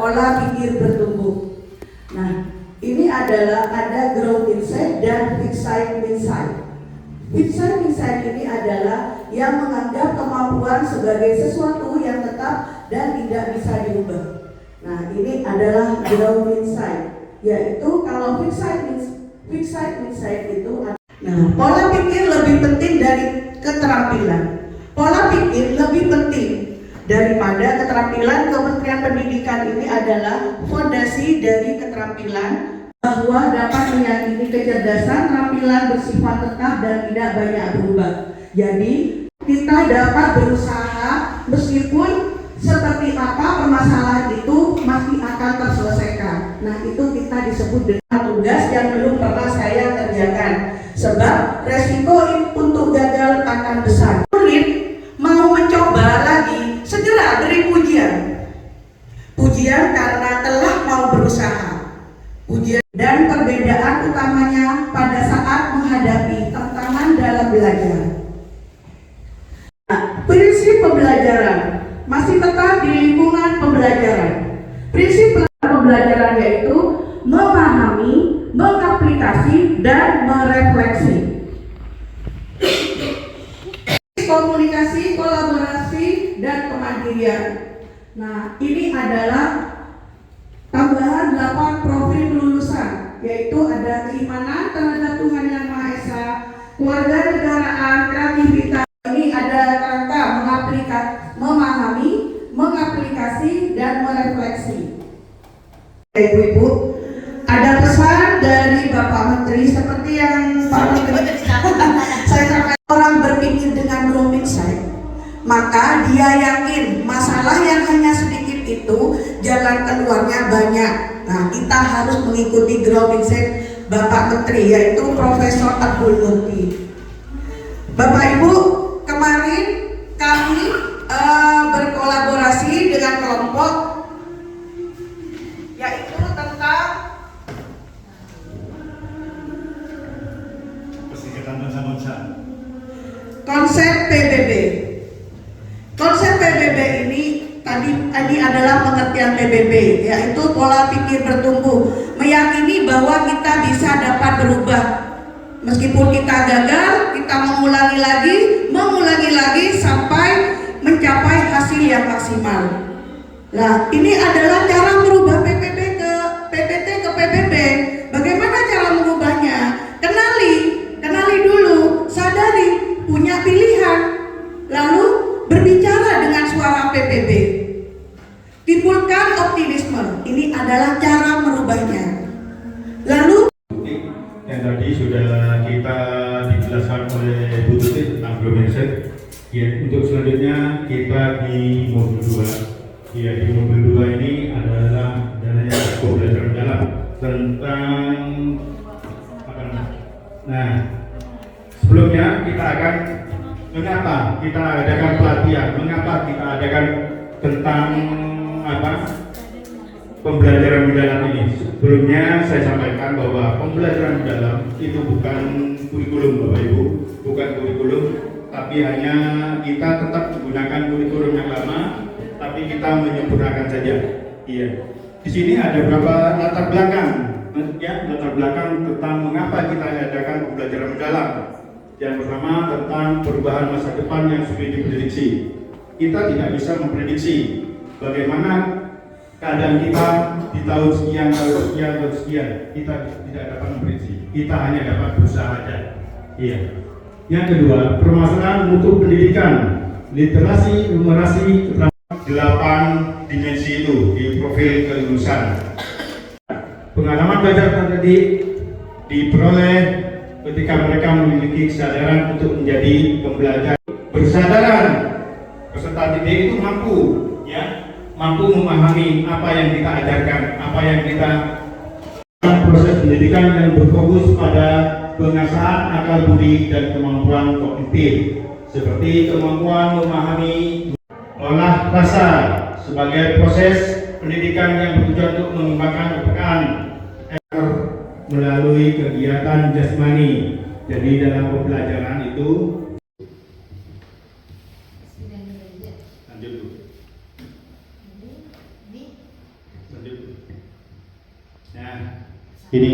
pola pikir bertumbuh. Nah, ini adalah ada growth insight dan fixed insight. Fixed insight ini adalah yang menganggap kemampuan sebagai sesuatu yang tetap dan tidak bisa diubah. Nah, ini adalah growth insight, yaitu kalau fixed insight itu. Nah, pola pikir lebih penting dari keterampilan. Pola pikir lebih penting daripada keterampilan. Kementerian Pendidikan ini adalah fondasi dari keterampilan, bahwa dapat meyakini kecerdasan, tampilan bersifat tetap dan tidak banyak berubah. Jadi kita dapat berusaha meskipun seperti apa permasalahan itu masih akan terselesaikan. Nah, itu kita disebut dengan tugas yang belum pernah saya kerjakan, sebab resiko untuk gagal akan besar. Murid mau mencoba lagi, segera beri pujian karena telah mau berusaha. Ujian dan perbedaan utamanya pada saat menghadapi tantangan dalam belajar. Nah, prinsip pembelajaran masih tetap di lingkungan pembelajaran. Prinsip pembelajaran yaitu memahami, mengaplikasi, dan merefleksi. Komunikasi, kolaborasi, dan kemandirian. Nah, ini adalah tambahan 8 profil kelulusan, yaitu ada keimanan terhadap Tuhan Yang Maha Esa, keluarga negaraan, kreativitas. Ini ada kerangka memahami, mengaplikasi, dan merefleksi. Ibu-ibu, ada pesan dari Bapak Menteri seperti yang Pak Menteri saya sampaikan. Orang berpikir dengan growth insight, maka dia yakin masalah yang hanya sedikit itu jalan keluarnya banyak. Nah, kita harus mengikuti growth insight Bapak Menteri, yaitu Profesor Abdul Muti. Bapak Ibu, kemarin kami berkolaborasi dengan kelompok, yaitu tentang konsep PBB. Konsep PBB ini tadi adalah pengertian PBB, yaitu pola pikir bertumbuh, meyakini bahwa kita bisa dapat berubah. Meskipun kita gagal, kita mengulangi lagi sampai mencapai hasil yang maksimal. Nah, ini adalah cara merubah PPT ke PBB. Bagaimana cara mengubahnya? Kenali dulu, sadari, punya pilihan, lalu berbicara dengan suara PBB. Timbulkan optimisme. Ini adalah cara merubahnya. Lalu yang tadi sudah kita dijelaskan oleh Bu Tuti tentang growth mindset. Ya, untuk selanjutnya kita di modul 2. Ya, di modul 2 ini adalah pembelajaran mendalam tentang sebelumnya kita akan mengapa kita adakan pelatihan, mengapa kita adakan tentang pembelajaran mendalam ini. Sebelumnya saya sampaikan bahwa pembelajaran mendalam itu bukan kurikulum, Bapak Ibu, bukan kurikulum, tapi hanya kita tetap menggunakan kurikulum yang lama, tapi kita menyempurnakan saja. Iya. Di sini ada beberapa latar belakang, ya, latar belakang tentang mengapa kita adakan pembelajaran mendalam. Yang pertama tentang perubahan masa depan yang sulit diprediksi. Kita tidak bisa memprediksi bagaimana keadaan kita di tahun sekian. Kita tidak dapat memprediksi. Kita hanya dapat berusaha saja. Iya. Yang kedua, permasalahan mutu pendidikan, literasi, numerasi, 8 dimensi itu di profil kelulusan. Pengalaman belajar tadi diperoleh ketika mereka memiliki kesadaran untuk menjadi pembelajar. Bersadaran peserta didik itu mampu memahami apa yang kita ajarkan, apa yang kita proses pendidikan yang berfokus pada pengasah akal budi dan kemampuan kognitif, seperti kemampuan memahami olah rasa sebagai proses pendidikan yang bertujuan untuk mengembangkan kepekaan melalui kegiatan jasmani. Jadi dalam pembelajaran itu lanjut dulu. Nah, ini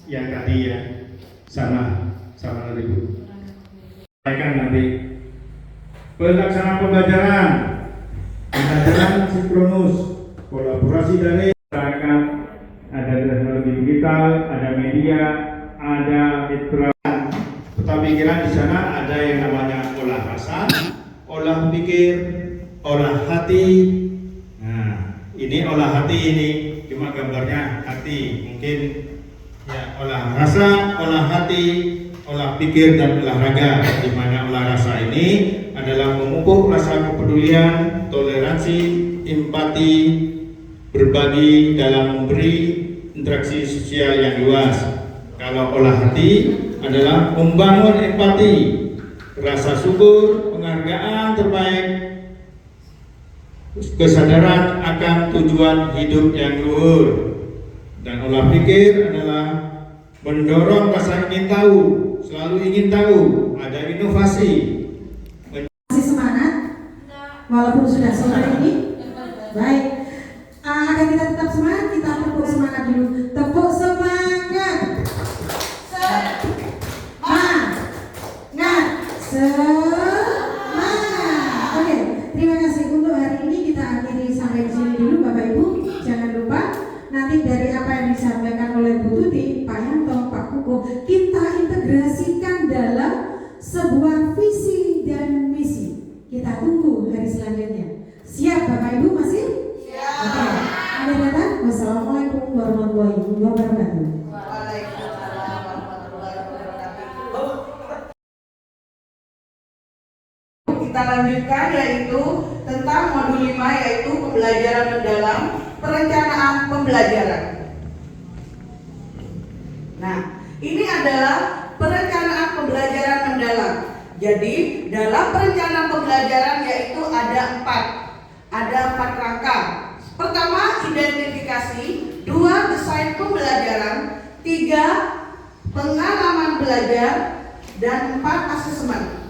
yang tadi ya, sama Ibu. Sampaikan nanti pelaksanaan pembelajaran sinkronus, kolaborasi dari masyarakat, ada teknologi digital, ada media, ada literasi. Tetapi kira di sana ada yang namanya olah rasa, olah pikir, olah hati. Nah, ini olah hati ini cuma gambarnya hati, mungkin ya olah rasa, olah hati, olah pikir dan olahraga. Di mana olah rasa ini adalah memupuk rasa kepedulian, toleransi, empati, berbagi dalam memberi interaksi sosial yang luas. Kalau olah hati adalah membangun empati, rasa syukur, penghargaan terbaik, kesadaran akan tujuan hidup yang luhur. Dan olah pikir adalah mendorong rasa ingin tahu, selalu ingin tahu, ada inovasi. Masih semangat? Walaupun sudah sore ini? Baik. Agar kita tetap semangat, kita tepuk semangat dulu. Tepuk semangat. Semangat. Oke, terima kasih untuk hari ini kita akhiri sampai di sini dulu Bapak Ibu. Jangan lupa nanti dari apa yang disampaikan oleh Bu Tuti, Pak Yanto, Pak Kuko, kita integrasikan dalam sebuah visi dan misi. Kita tunggu hari selanjutnya. Siap Bapak Ibu masih? Siap. Oke. Ada kata? Wassalamualaikum warahmatullahi wabarakatuh. Waalaikumsalam warahmatullahi wabarakatuh. Kita lanjutkan yaitu tentang modul 5 yaitu pembelajaran mendalam, perencanaan pembelajaran. Nah, ini adalah perencanaan pembelajaran mendalam. Jadi, dalam perencanaan pembelajaran yaitu ada empat rangka. Pertama, identifikasi. 2, desain pembelajaran. 3, pengalaman belajar. Dan 4, asesmen.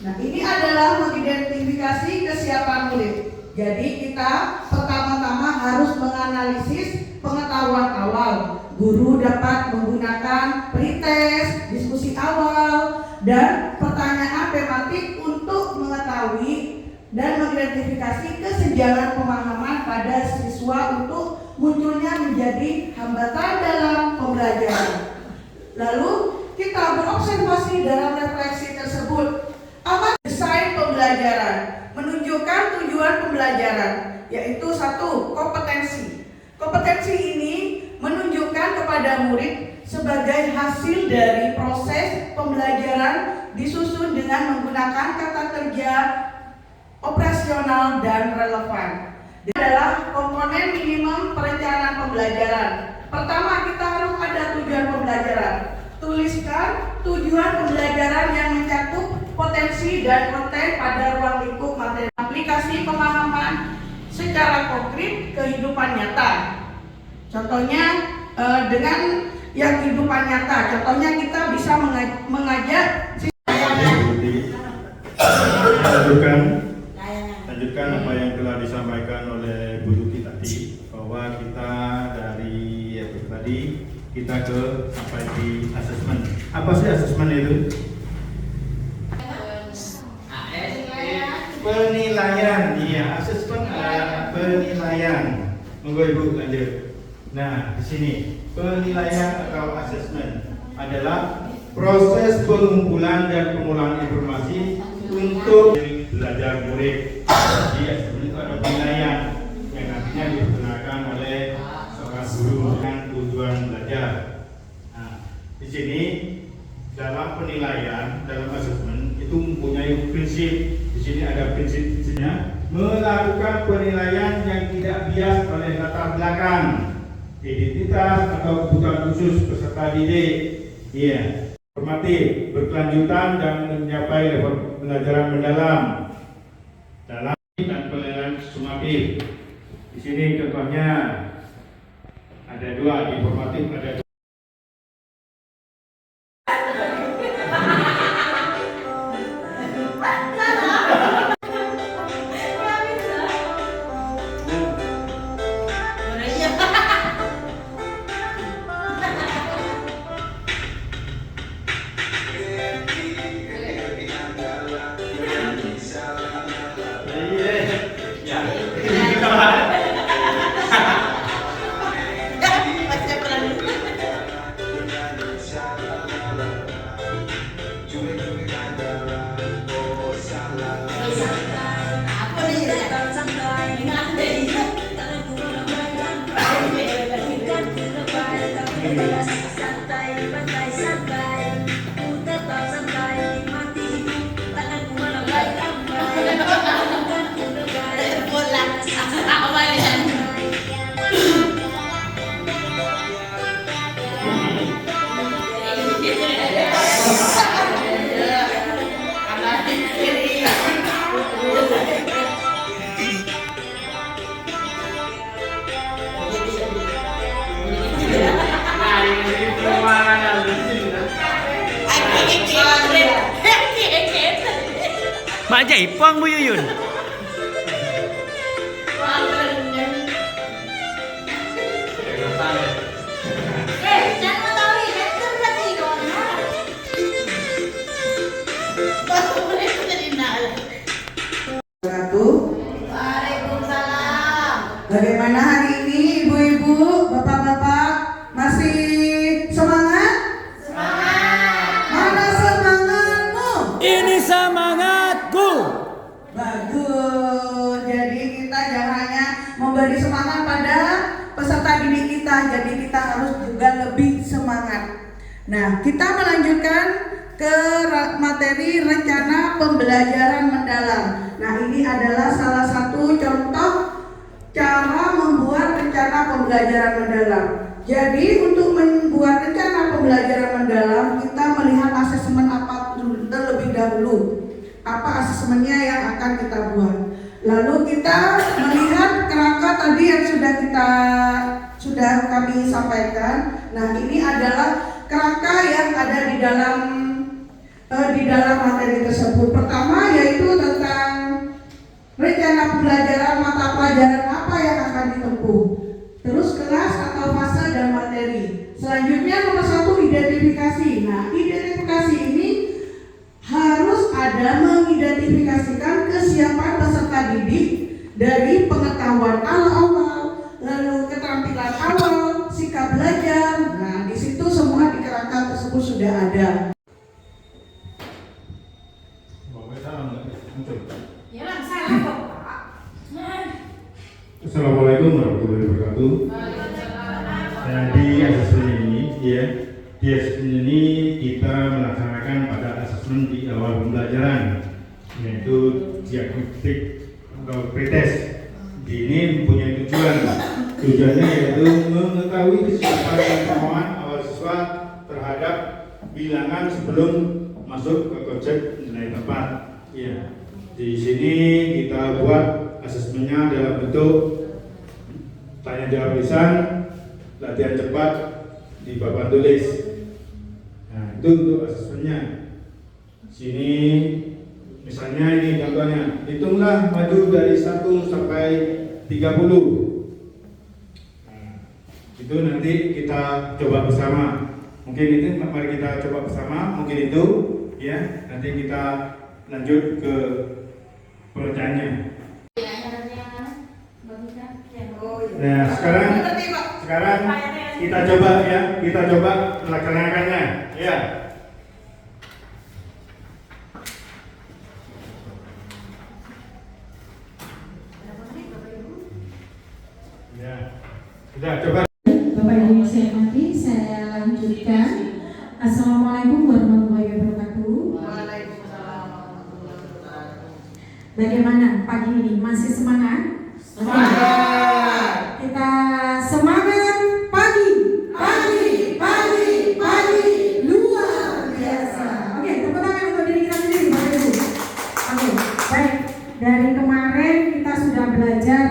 Nah, ini adalah mengidentifikasi kesiapan murid. Jadi kita pertama-tama harus menganalisis pengetahuan awal. Guru dapat menggunakan pretest, diskusi awal, dan pertanyaan tematik untuk mengetahui dan mengidentifikasi kesenjangan pemahaman pada siswa untuk munculnya menjadi hambatan dalam pembelajaran. Lalu kita berobservasi dalam refleksi tersebut. Apa desain pembelajaran? Menunjukkan tujuan pembelajaran, yaitu 1, kompetensi. Kompetensi ini menunjukkan kepada murid sebagai hasil dari proses pembelajaran disusun dengan menggunakan kata kerja operasional dan relevan. Ini adalah komponen minimum perencanaan pembelajaran. Pertama, kita harus ada tujuan pembelajaran. Tuliskan tujuan pembelajaran yang mencakup potensi dan konten pada ruang lingkup materi. Aplikasi pemahaman secara konkret kehidupan nyata. Contohnya dengan yang kehidupan nyata. Contohnya kita bisa mengajak lanjutkan apa yang telah disampaikan oleh Bu Tuti tadi, bahwa kita dari tadi kita sampai di asesmen. Apa sih asesmen itu? Penilaian, iya, asesmen penilaian. Monggo Ibu lanjut. Nah, di sini penilaian atau asesmen adalah proses pengumpulan dan pengolahan informasi untuk belajar murid. Jadi asesmen itu ada penilaian yang nantinya digunakan oleh seorang guru dengan tujuan belajar. Nah, di sini dalam penilaian, dalam asesmen itu mempunyai prinsip. Di sini ada prinsipnya, melakukan penilaian yang tidak bias oleh latar belakang, identitas atau kebutuhan khusus peserta didik. Iya, formatif, berkelanjutan dan mencapai level pembelajaran mendalam dalam dan penilaian sumatif. Di sini contohnya ada 2, informatif ada 2. Mak Jaipong Bu Yuyun. Bagaimana hari ini ibu-ibu, bapak-bapak, masih semangat? Mana semangatmu? Ini semangatku. Bagus. Jadi kita jangan hanya memberi semangat pada peserta didik kita, jadi kita harus juga lebih semangat. Nah, kita melanjutkan ke materi rencana pembelajaran mendalam. Nah, ini adalah salah satu contoh cara membuat rencana pembelajaran mendalam. Jadi untuk membuat rencana pembelajaran mendalam, kita melihat asesmen apa terlebih dahulu. Apa asesmennya yang akan kita buat. Lalu kita melihat kerangka tadi yang sudah kami sampaikan. Nah, ini adalah kerangka yang ada di dalam materi tersebut. Pertama yaitu tentang rencana pembelajaran mata pelajaran apa yang akan ditempuh. Terus kelas atau fase dan materi. Selanjutnya nomor 1 identifikasi. Nah, identifikasi ini harus ada mengidentifikasikan kesiapan peserta didik dari pengetahuan awal, lalu keterampilan awal, sikap belajar. Nah, di situ semua di kerangka tersebut sudah ada. Assalamualaikum warahmatullahi wabarakatuh. Di asesmen ini, di asesmen ini kita melaksanakan pada asesmen di awal pembelajaran, yaitu diagnostik atau pretest. Ini mempunyai tujuan. Tujuannya yaitu mengetahui kesiapan pemahaman awal siswa terhadap bilangan sebelum masuk ke konsep nilai tepat. Ya, di sini kita buat asesmennya dalam bentuk tanya jawab lisan, latihan cepat di papan tulis. Nah, itu untuk asesmennya. Sini misalnya ini contohnya, hitunglah maju dari 1 sampai 30. Nah, itu nanti kita coba bersama. Mungkin itu mari kita coba bersama, mungkin itu ya. Nanti kita lanjut ke pekerjaannya. Nah, sekarang kita coba ya, kita coba melaksanakannya ya. Ya, sudah coba. Bapak Ibu yang saya hormati, saya lanjutkan. Assalamualaikum warahmatullahi wabarakatuh. Bagaimana pagi ini? Masih semangat? Semangat. Kita semangat pagi luar biasa. Oke, tepuk tangan untuk diri kita sendiri, Bapak Ibu. Oke, baik. Dari kemarin kita sudah belajar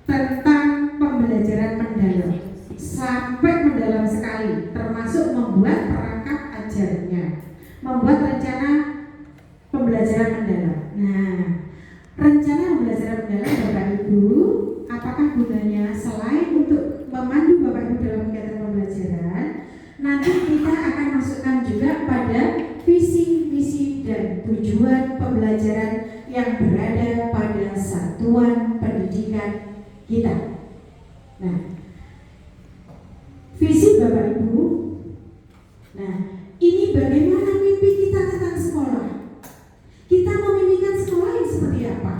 tentang pembelajaran mendalam, sampai mendalam sekali, termasuk membuat perangkat ajarnya, membuat rencana pembelajaran mendalam. Nah, rencana pembelajaran mendalam Bapak Ibu, apakah gunanya selain untuk memandu Bapak Ibu dalam kegiatan pembelajaran, nanti kita akan masukkan juga pada visi, misi, dan tujuan pembelajaran yang berada pada satuan pendidikan kita. Nah, visi Bapak Ibu, nah ini bagaimana mimpi kita tentang sekolah. Kita memimpikan sekolah yang seperti apa?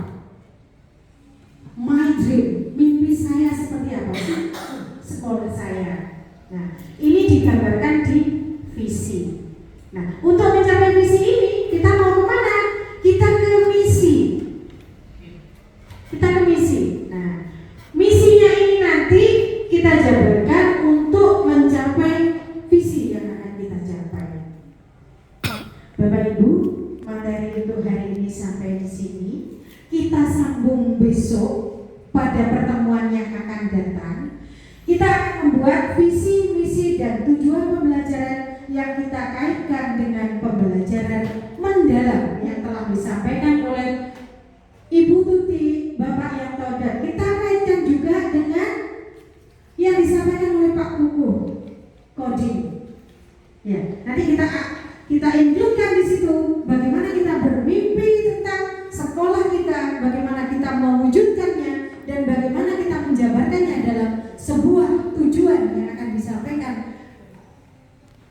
My dream, mimpi saya seperti apa sih sekolah saya? Nah, ini digambarkan di visi. Nah, untuk mencapai visi ini, kita mau kemana? Kita ke misi. Nah, misinya ini nanti kita jabarkan untuk mencapai visi yang akan kita capai. Bapak Ibu, materi untuk hari ini sampai di sini. Kita sambung besok pada pertemuan yang akan datang. Kita akan membuat visi, misi, dan tujuan pembelajaran yang kita kaitkan dengan pembelajaran mendalam yang telah disampaikan oleh Ibu Tuti, Bapak Yanto, dan kita kaitkan juga dengan yang disampaikan oleh Pak Kuku Kodim. Ya, nanti kita include-kan di situ bagaimana kita bermimpi tentang sekolah kita, bagaimana kita mewujudkannya, dan bagaimana kita menjabarkannya dalam sebuah tujuan yang akan disampaikan,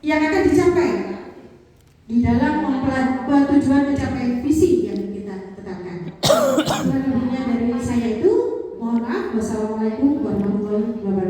yang akan dicapai di dalam tujuan mencapai visi yang kita tetapkan. Kurang lebihnya dari saya itu, mohon maaf. Wassalamualaikum warahmatullahi wabarakatuh.